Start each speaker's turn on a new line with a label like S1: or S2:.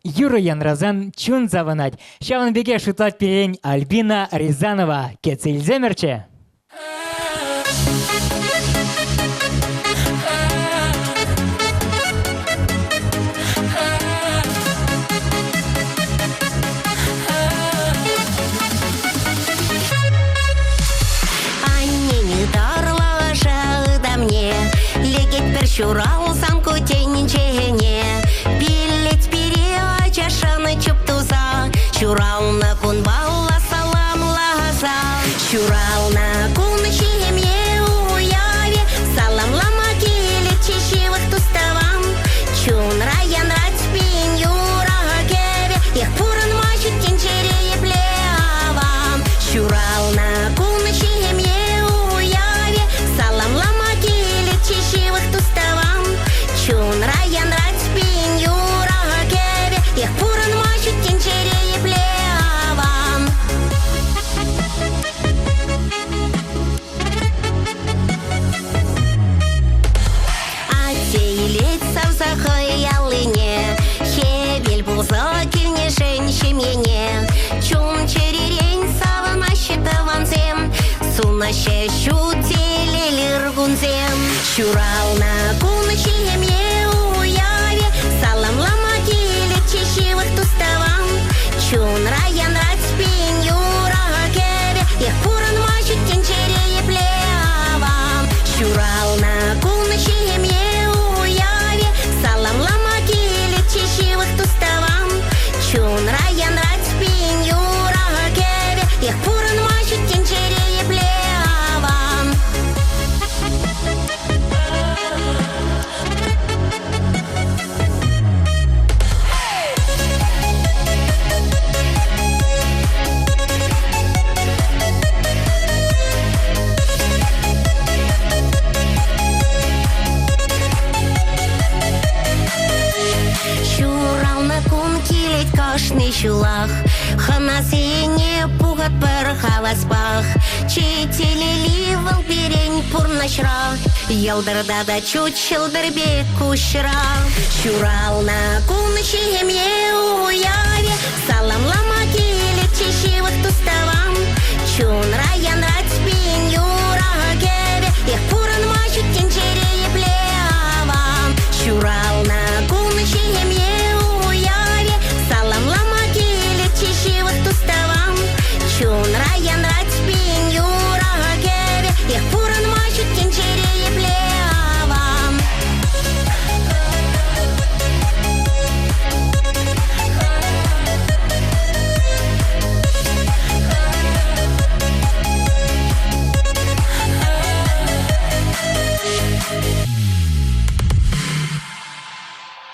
S1: Юра Янразан чун заванать. Шаванбеге шутат пирень Альбина Рязанова. Кецильземерче.
S2: Şural samku teninçene Billet biri açaşanı çıptuza Şural na kun balla salamlaza Şural na kun şihemye uyavi Salamlama келет чешивых туставам Чун раян рацпин юра кеве Их пурын мачит тенчере плевам Şural на kun şihemye uyavi Salamlama келет чешивых туставам Чун раян рацпин юра кеве Их пурын мачит тенчере плевам Атейлет савзахы ялыне Хевел булза келне женщимене Чун черерень савана щитаванзем Сунаще щутелелер гунзем Şural на кунчемье уяви Саламлама келет чешивых туставам Чун раян рацпин юра кеве Их пурын мачит тенчере плевам Şural на кунчемье уяви Саламлама келет чешивых туставам Чун раян рацпин юра кеве Их пурын мачит тенчере плевам Şural на кун келет кашны шулах Ханасене пугат бір халаспах Четелели вал перень пурнашра Ялдырда да чуть шылдырбек кушра Şural на кун